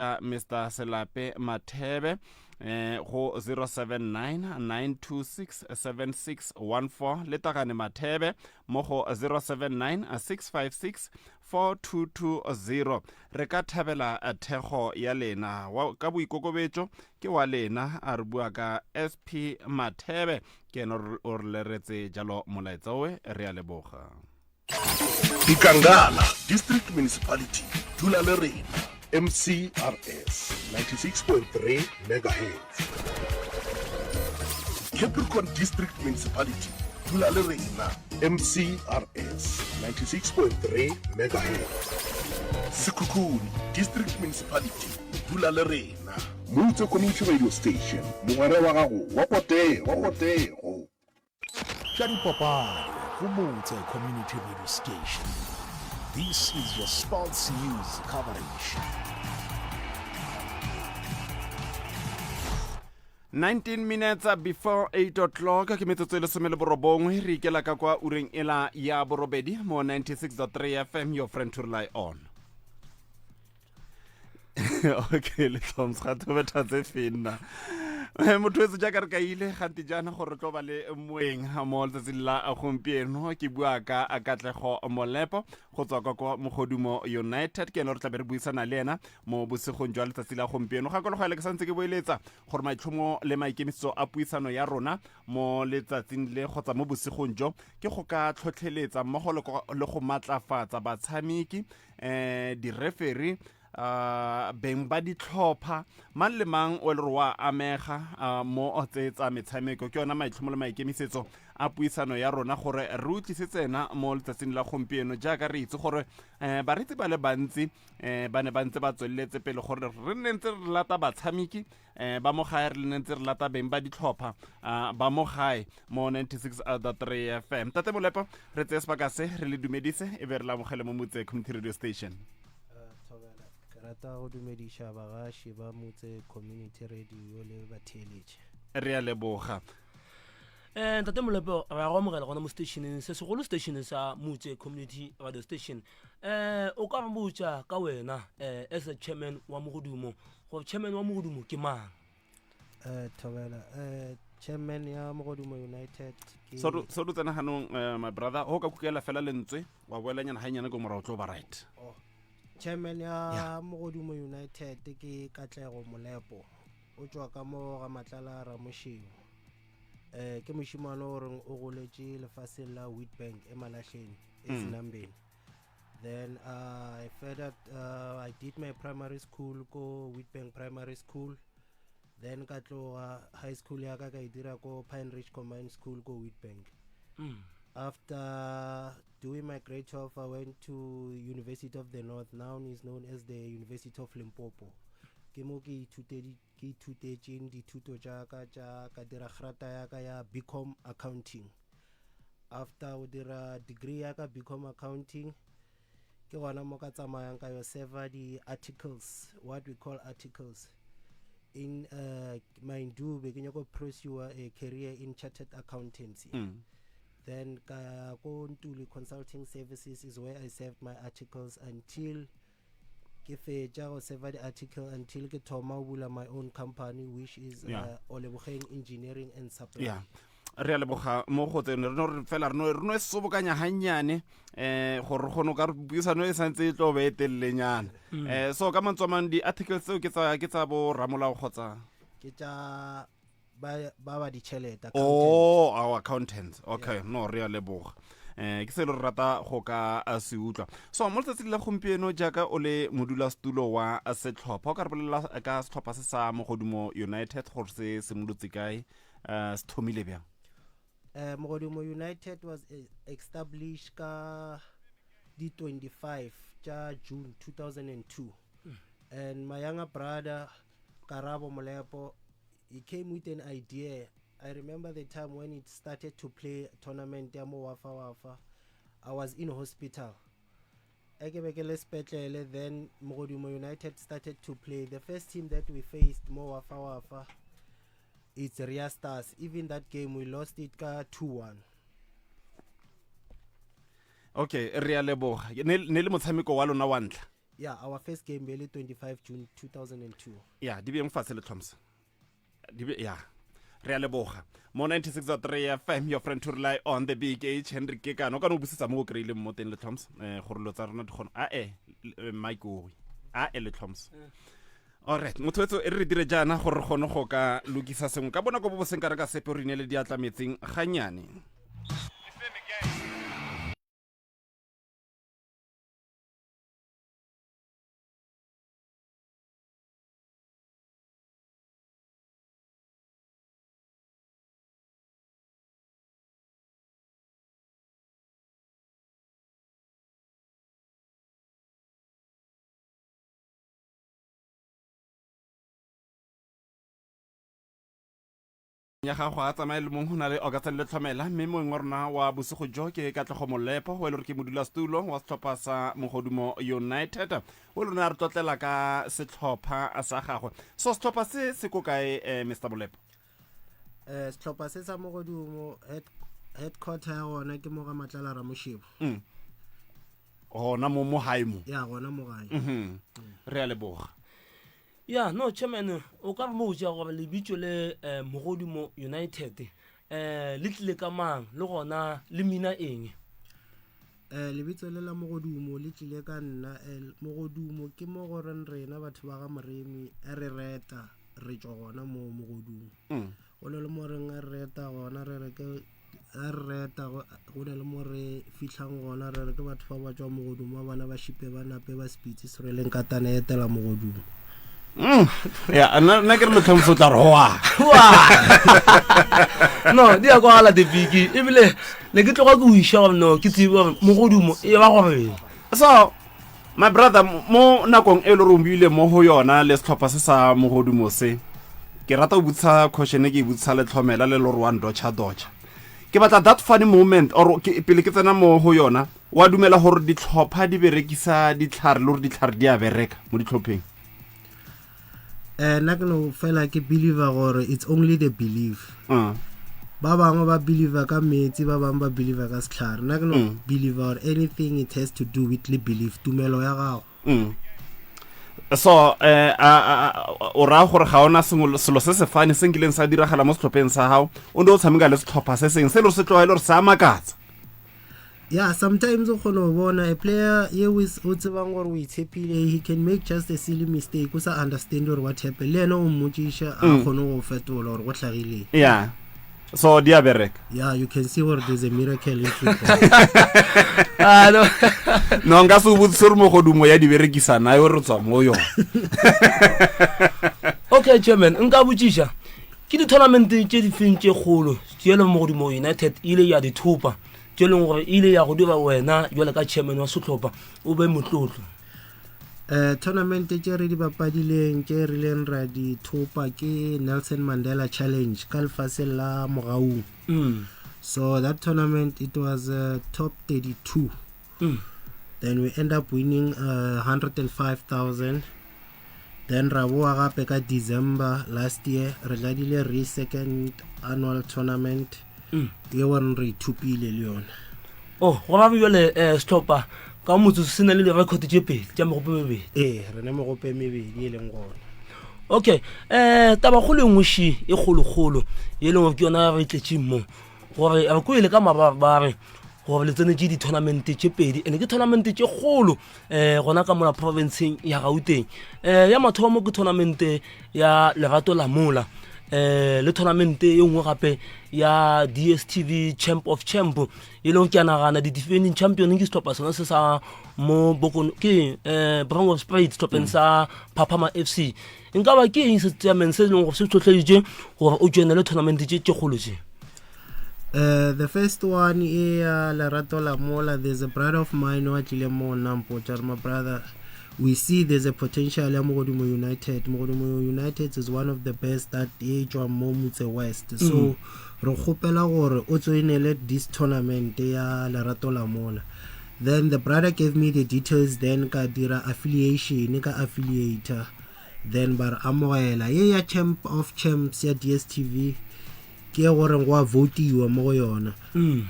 Mr. Selape Mathebe go 079-926-7614 le Tagane Mathebe mo go 079-656-4220 re ka thabela thego ya lena ka boikokobetso ke wa lena a re bua ka SP Mathebe ke ene o re leretse jalo molaetsa oe re a leboga. Ikangala District Municipality Thula le rena MCRS 96.3 MHz. Capricorn District Municipality Thula le rena MCRS 96.3 MHz. Sekhukhune District Municipality Thula le rena Mutse Community Radio Station mongware wa gago wa potego. Shadi Popeye, Mutse Community Radio Station. This is your sports news coverage. 19 minutes before 8 o'clock ke metsotso e lesome le borobongwe re ikela ka kwa ureng ela ya borobedi mo 96.3 FM your friend to rely on. Okay, le tlhoms ga to betha tse fina motho etso jaaka re ka ile ganti jana gore tlo ba le moeng ha mo letsatsi la gompieno ke bua ka Katlego Molepo go tswa kwa Mogodumo United ke ene re tla be re buisana le ena mo bosigong jwa letsatsi la gompieno ga go le go ile ke santse ke boeletsa gore maitlhomo le maikemisetso a puisano ya rona mo letsatsing le kgotsa mo bosigong jo ke go ka tlhotlheletsa mmogo le go matlafatsa batshameki di referee beng ba ditlhopha mang le mang o le wa amega mo tsetsa metshameko ke yona maitlhomo le maikemisetso a puisano ya rona gore re utlwisetsena mo letsatsing la gompieno jaaka re itse gore baretsi ba le bantsi ba ne ba ntse ba tsweletse pele gore re nne ntse re lata batshameki ba mo gae re nne ntse re lata beng ba ditlhopha ba mo gae mo 96.3 FM. Tate Molepo re tseye sebaka se re le dumedise e be re lamogele mo Mutse Community Radio Station. Rata go dumedisha bagashi ba Mutse Community Radio le batheletše re a leboga. Ntate Molepo ra go mogela gona mo stationeng se segolo stationeng sa Mutse Community Radio Station. O ka mbutša ka wena as a chairman wa Mogodumo go chairman wa Mogodumo ke mang? Thobela chairman ya Mogodumo United ke so do tsena hanong my brother ho ka kukela fela lentswe wa boelanyana ha nyane go mora o tlo ba right. Chairman ya Mogodumo United ke Katlego Molepo o tswa ka mo ga Matlala Ramoshio ke moshimane o reng o goletše lefatsheng la Witbank e Malahleng e Zinambeni. Then I I did my primary school ko Witbank Primary School, then ka tloga high school ya ka e dira ko Pine Ridge Combined School ko Witbank. After doing my grade 12, I went to University of the North, now is known as the University of Limpopo. Ke mo ke ithutetseng dithuto tša ka dira grata ya ka ya BCom Accounting. After o dira degree ya ka BCom Accounting, ke gona mo ka tsamayang ka yo server di articles, what we call articles. In my ndube ke nyako pursue a career in chartered accountancy. Then go Ntuli Consulting Services is where I served my articles until ke fetša go serve the article until ke thoma bula my own company which is Olebogeng Engineering and Supply. Yeah. Re a leboga mo go tsene re fela re no e sobokanya hanyane gore gono ka buisano e santse e tlo be etellenyana so ka mantswamang di articles tseo ke tsa bo ramolao kgotsa ke tša ba di tšhelete. Oh, our accountants. Okay, yeah. No, re a leboga. Ke se le rata go ka se utlwa. So mo letsatsing la gompieno jaaka o le modulasetulo wa setlhopha o ka re bolela ka setlhopha se sa Mogodumo United gore se simolotse kae se thomile bjang? Mogodumo United was established ka di 25 ja June 2002 and my younger brother Karabo Molepo, he came with an idea. I remember the time when it started to play tournament ya mo Wafa Wafa. I was in hospital. Then Mogodumo United started to play. The first team that we faced, mo Wafa Wafa, it's Ria Stars. Even that game we lost it 2-1. Okay, re a leboga. Ne le motshameko wa lona wa ntla. Yeah, our first game really 25 June 2002. Yeah, di beng fatshe le Thoms. Yeah. Re a leboga. Mo 96.3 FM your friend to rely on the big age Henry Kekano ka no busitsa mo kreile mo teng le Thoms. Gore lo tsa rona di gona. Mike o. Le Thoms. Alright, motho etso e re dire jana gore re gone go ka lokisa sengwe ka bona go bo seng ka re ka sepe re inele diatla metsing ganyane. Ya ga go a tsamaye le mongwe na le Augustin le tlhomela mme mongwe wa rona wa bosigo jo ke Katlego Molepo o le re ke modula stulo wa setlhopha sa Mogodumo United o le rona re tlotlela ka setlhopha sa gagwe so setlhopha se ko kae Mr Molepo Setlhopha se sa Mogodumo headquarter ya gona ke mo ga Matlala Ramoshebo gona mo hae mo ya gona mo gae re a leboga. Yeah, no, chairman, o ka mo ja go le bitso le Mogodumo United. Le tle ka mang le gona le mina eng. Le bitso le la Mogodumo le tle ka nna Mogodumo ke mo go rena batho ba ga Moremi re reta re tswa gona mo Mogodumo. O le mo reng re reta gona re ke reta go le mo re fitlang gona re ke batho ba ba tswa Mogodumo bana ba shipe ba nape ba spitsi se re leng katana etela Mogodumo. Yeah, na ke re lo tlhomso tla roa. No, dia go ala de bigi. Ebile le ke tloga go isha no ke tsiba Mogodumo e ba gore. So my brother mo nakong e le rombile mo ho yona le setlhopha se sa Mogodumo se. Ke rata go butsa question ke butsa le tlhomela le lo rwan docha. Ke batla that funny moment or ke pele ke tsena mo ho yona wa dumela gore ditlhopha di berekisa ditlhare le gore ditlhare di a bereka mo ditlhopheng. Na ke no fela ke believer gore it's only the belief. Ba bangwe ba believer ka metsi ba bangwe ba believer ka setlhare. Na ke no believer anything it has to do with the belief tumelo ya gago. So o ra gore ga ona selo se se fane se ngileng sa diragala mo setlhopheng sa hao o ndo o tshameka le setlhopha se seng se lo se tloela re sa makatsa. Yeah, sometimes a player he can make just a silly mistake o sa understand or what happened le no mmutsisha a khono go fetola or go tlagile. Yeah, so dia berek. Yeah, you can see where there's a miracle in football. No nga se butse re Mogodumo ya di berekisa na yo re tswa mo yo. Okay chairman nka butsisha ke di tournament tse di fintse golo tšelo Mogodumo United ile ya di thupa tšeleng gore ile ya go dira wena jwale ka chairman wa setlhopha o be motlotlo. Tournament tse re di bapadileng tse re leng ra di thupa ke Nelson Mandela Challenge ka lefase la Mogaung. So that tournament it was top 32. Then we end up winning 105,000. Then Raboa gape ka December last year re tladile re second annual tournament. Ye one re thupile le yona. Oh, go ba bjole stopper ka motho se na le record tse pedi tša megope mebedi. Re ne megope mebedi e leng gona. Okay, taba go lengwe e gologolo e leng ke yona re tletse mo gore a go ile ka mabare gore le tsene di tournament tse pedi ene ke tournament tse golo gona ka mola province ya Gauteng. Ya mathomo ke tournament ya Lerato la Mola. Le tournament e nngwe gape ya DSTV Champ of Champ e leng ke anagana di defending champion ke stopper sona se sa mo bokon ke Brown of Spade stoppen sa Papama FC. Nka ba ke eng se tsameng se leng go se tlotletse gore o tsene le tournament tse golo tse. The first one is Lerato la Mola. There's a brother of mine wa Chilemo Nampo, my brother. We see there's a potential at Mogodumo United. Mogodumo United is one of the best that age of Momutse West. So, re khopela gore o tsoinele this tournament ya Lerato la Mola. Then the brother gave me the details. Then ka dira affiliation, ka affiliator. Then bar amoela ye ya Champ of Champs ya DSTV. ke ya gore go a votiwa mo go yona.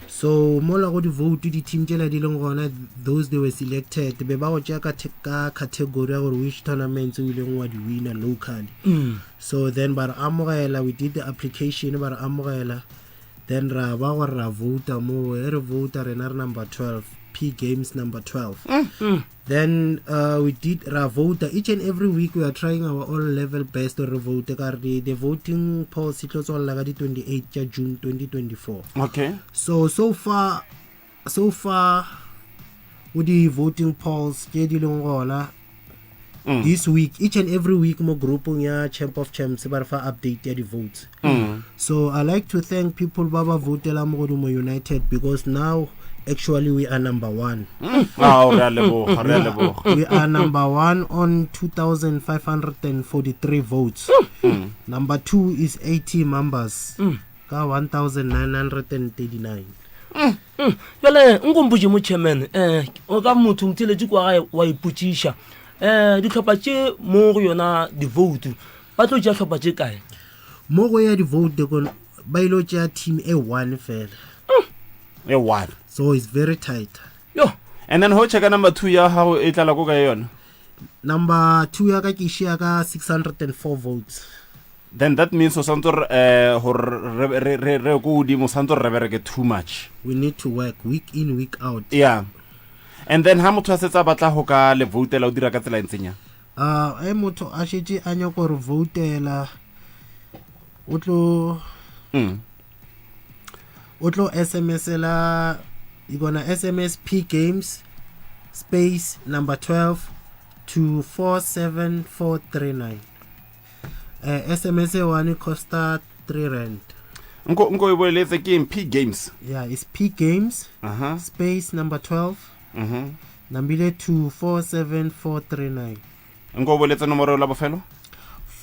So mo la go di vote di team tšela di leng gona, those they were selected be ba go tšea ka category ya gore which tournaments o ileng wa di winner locally. So then ba re amogela, we did the application, ba re amogela, then ra ba gore ra vota mo re vota rena re number 12, P Games number 12. Then we did ra vote each and every week. We are trying our all level best to vote. The voting polls it was all like the 28th June 2024. Okay. So far with the voting polls this week, each and every week mo grouping ya Champ of Champs ba fa update ya the votes. So I like to thank people baba votela mo Mogodumo United, because now actually we are number 1. We are number 1 on 2,543 votes. Number 2 is 80 members. 1,939. Jale ngombuji mo chairman o ka motho mtile kwa wa iputsisha di tlhopha tše mo go yona di vote ba tlo tša tlhopha tše kae mo go ya di vote kon ba ilo tša team A1 fela. A1. So it's very tight. Yo. And then ho checka number 2 ya how e tla la go ka yona. Number 2 ya ka ke share ka 604 votes. Then that means so santor re go di mo santor re bereke too much. We need to work week in week out. Yeah. And then ha motho a setsa batla go ka le votela o dira ka tsela entsenya. Motho a shetse a nya go re votela o tlo SMS la, you're gonna SMS P Games space number 12 to 47439. SMS one costa 3 rand. Nko iboletse ke P Games. Yeah, it's P Games space number 12 nambile 2 47439. Nko iboletse nomoro la bofelo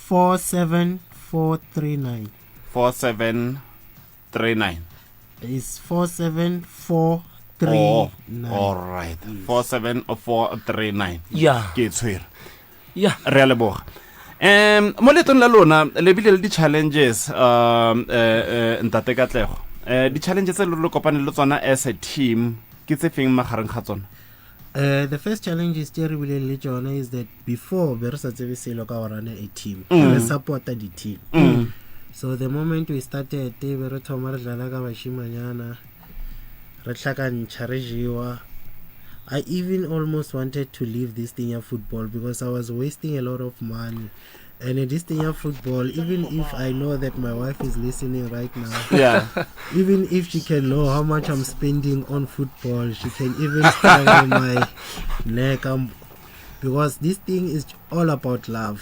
47439. 4739. It's 47439. All right. 47439. Yeah. Ke tshwere. Yeah. Re a leboga. Mo letong la lona le bile le di challenges ntate Katlego. Di challenges le lo kopane le tsona as a team ke tse feng magareng ga tsona? The first challenge is terribly is that before we run a team, we support the team. So the moment we started, I even almost wanted to leave this thing of football because I was wasting a lot of money. And in this thing of football, even if I know that my wife is listening right now, even if she can know how much I'm spending on football, she can even strangle my neck. Because this thing is all about love.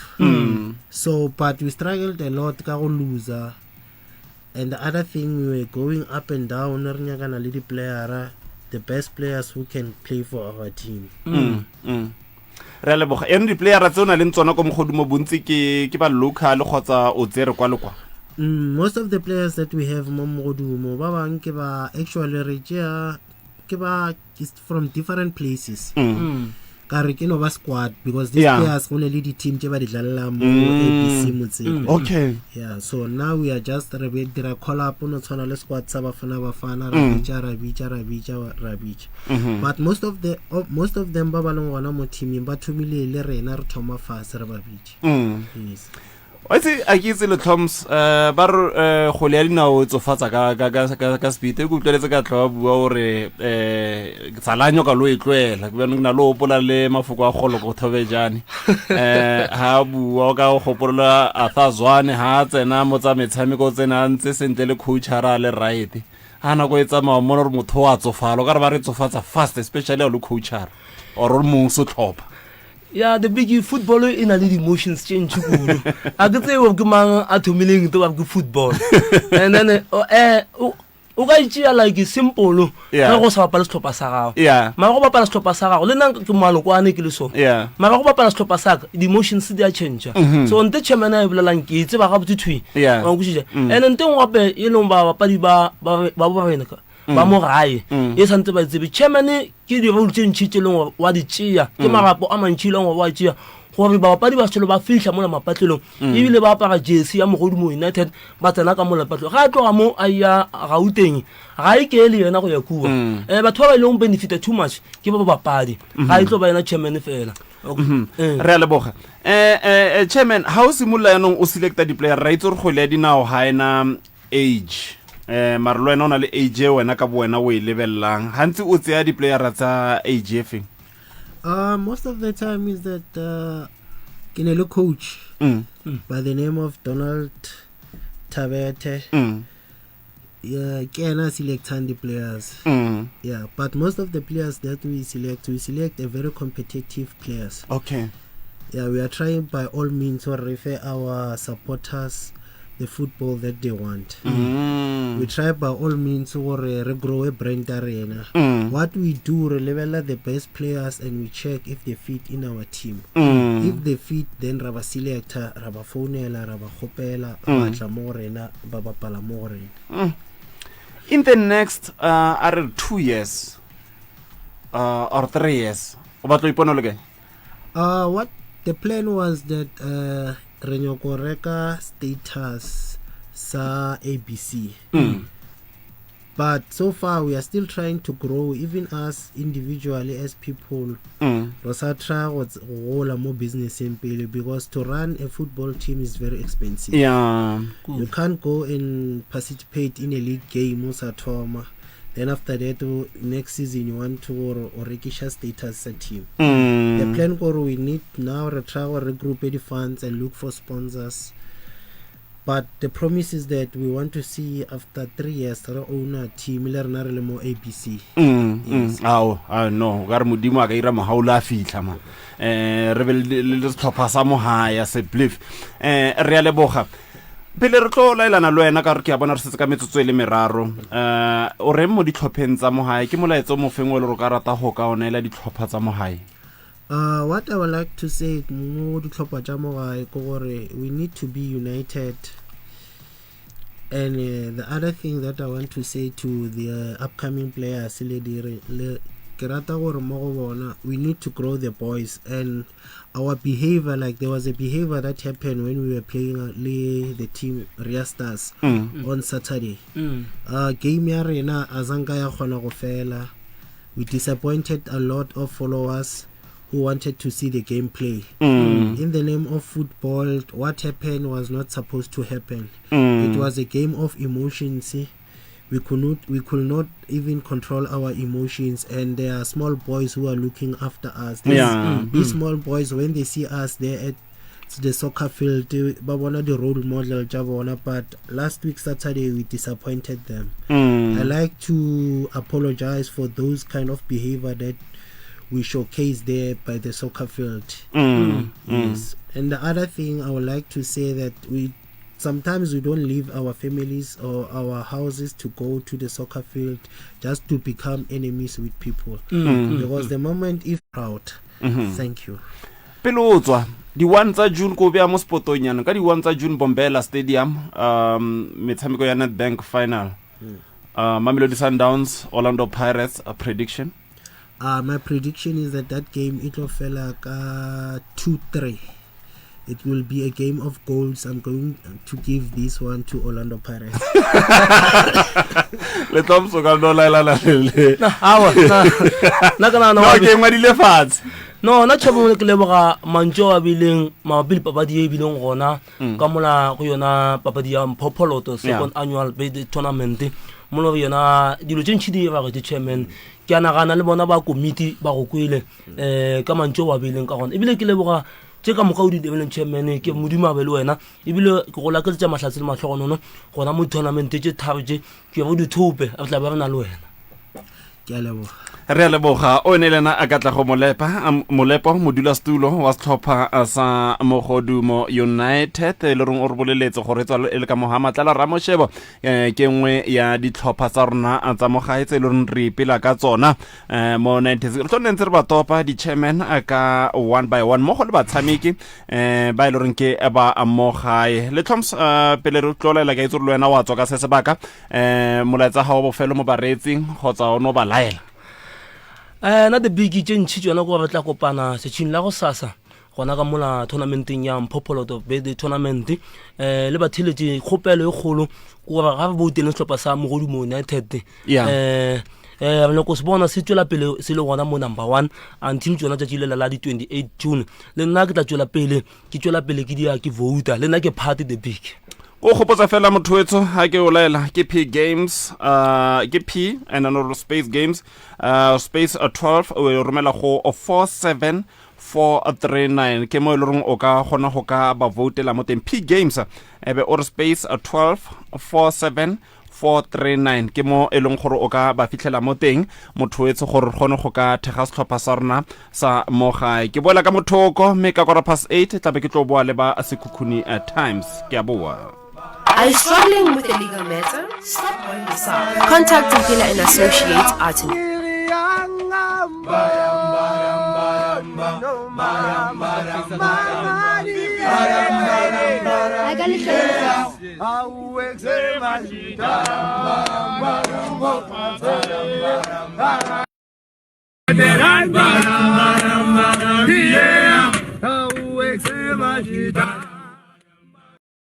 So, but we struggled a lot, loser. And the other thing, we were going up and down, the best players who can play for our team. Re leboga di player tsona le tsona go mogodumo bontsi ke ba local kgotsa o tsere kwa lekwa. Most of the players that we have mo mogodumo ba bang ke ba actually ke ba from different places. Kare ke no ba squad because these players go le di team tse ba di dlalla mo ABC Motseng. Okay. Yeah, so now we are just dira call up no tsona le squad sa bafana rabicha. But most of them ba ba leng gona mo teaming ba thomile le rena re thoma fase re babicha. Yes. I see a kitse le Toms ba go le dina o tsofatsa ka speed e go tleletse ka tloa bua gore tsalanyo ka lo itlwela ke bana lo pola le mafoko a golo go thobejane ha bua ka go gopola a thazwane ha tsena mo tsa metshameko tsena ntse sentle le coachara le right ana go etsa ma mo re motho wa tsofalo ka re ba re tsofatsa fast especially le coachara or mo so tlhopa. Yeah, the big football in a little emotions change. I could say of man at 2 million to have football. And then like simple. Yeah. Yeah. Maroba Palastopasara, Lenang Malokwaniki. Yeah. Maroba Palastopasak, the emotions they change. So on the chairman I will like it's about the tree. Yeah. And then don't you know Padiba Babarenaka. Ba mo gae e santse ba tsebe chairman ke di role tse ntshitse leng wa di tšea ke marapo a mantšhi leng wa tšea gore babapadi ba selo ba fihla mola mapatlelong ebile ba apara jersey ya Mogodumo United ba tsena ka mola patlelo ga a tloga mo a ya Gauteng ga e ke le yena go ya kuwa batho ba ba ileng benefit too much ke ba babapadi ga e tlo ba yena chairman fela re a leboga chairman ha o simolola yanong o selecta di-player ra itse gore kgwele ya dinao ga ena age mare le wena o na le age wena ka bo wena o e lebelelang gantsi o tseya di-playera tsa age e feng most of the time is that ke ne le coach by the name of Donald Tabete ke ena selecting the players yeah, but most of the players that we select a very competitive players. Okay. Yeah, we are trying by all means to refer our supporters the football that they want. We try by all means to regrow a brand arena. What we do, we level the best players and we check if they fit in our team. If they fit, then raba selector, raba phonela, raba khopela, batla mo rena, ba bapala mo rena. In the next 2 years or 3 years, what the plan was that Renyoko Reka status sa ABC. But so far we are still trying to grow, even us individually as people. Rosa try what's all more business in Pele, because to run a football team is very expensive. Yeah, you can't go and participate in a league game or Toma. Then after that, next season you want to or Rekisha status a team. The plan we need now to try to regroup the funds and look for sponsors. But the promise is that we want to see after 3 years our own team le mo ABC. No, gar modimo a ka ira mohaula fitla ma. Re be le tlhopha sa mo haya se belief. Re a leboga. Pele re tlo laelana le wena ka re ke a bona re setse ka metsotso e le meraro o re mo ditlhopheng tsa mo hae ke molaetso mo feng o le ro ka rata go ka onela ditlhopha tsa mo hae what I would like to say mo ditlhopha tsa mo hae go gore we need to be united, and the other thing that I want to say to the upcoming players le ke rata gore mo go bona we need to grow the boys and our behavior. Like there was a behavior that happened when we were playing the team Ria Stars on Saturday. Game ya rena azanga ya khona go fela. We disappointed a lot of followers who wanted to see the gameplay. In the name of football, what happened was not supposed to happen. It was a game of emotions. We could not even control our emotions, and there are small boys who are looking after us. These small boys, when they see us there at the soccer field, they want the role model. But last week Saturday we disappointed them. I like to apologize for those kind of behavior that we showcase there by the soccer field. Yes. And the other thing I would like to say that sometimes we don't leave our families or our houses to go to the soccer field just to become enemies with people. Because the moment if proud. Thank you. Pelotswa di 1 tsa June ko bea mo spotonyana ka di 1 tsa June Bombela Stadium metshameko ya Nedbank final. Mamelodi Sundowns Orlando Pirates, a prediction. My prediction is that game it will feel like 2-3. It will be a game of goals. I'm going to give this one to Orlando Pirates. Le Thompson ka no laela la le. Na kana no game wa dile fatshe. No, na tšhabong ke leboga mantšo a bileng mabili papadi e bileng gona ka mola go yona papadi ya Mphopoloto second annual bid tournament mono yona dilo tše ntšhi di ba go chairman ke anagana le bona ba committee ba go kwele ka mantšo wa bileng ka gona ebile ke leboga tše ka moka o di lebeleng chairman ke modimo a be le wena ebile ke go lakeletša mahlatse le mahlogonono gona mo tournament tše tharo tše ke go di thope a tla ba re na le wena ke a leboga. Re a leboga o ne lena a ka tla go molepo modula stulo wa setlhopha sa Mogodumo United le reng o re boleletse gore tswa le ka Mohammed Tlala Ramoshebo ke nngwe ya ditlhopha tsa rona tsa mogaetse le reng re ipela ka tsona mo 90s re tlonentse re ba topa di chairman ka 1 by 1 mo go le batshameki ba ile reng ke ba mogae le Thoms pele re tlolela ka itse re le wena wa tswa ka se sebaka molaetsa ga o bofelo mo baretsing gotsa o no ba laela na the big tše ntšhi tsona go batla kopana setšhing la go sasa gona ka mola tournamenteng ya Mpopolo of Birthday tournament le ba theletše kgopelo e kgolo gore ga ba bouteng sehlopha sa Mogodumo United re ko se bona se tswela pele se le gona mo number 1 until tsona tša tšile la di 28 June le nna ke tla tswela pele ke dia ke vote le nna ke party the big o gopotsa fela mothoetso ha ke o laela ke P Games ke P and another space games space 12 o romela go 47439 ke mo le reng o ka gona go ka ba votela mo teng P Games ebe or space 12 47439 ke mo e leng gore o ka ba fitlhela mo teng mothoetso gore gone go ka thega setlhopha sa rona sa mo gae ke boela ka mothoko mme ka 8:15 tlabe ke tlo boa le ba Sekhukhune at times ke a boa. Are you struggling with a legal matter? Stop on yourself. Contact Mpila and Associates Attorney. Yeah.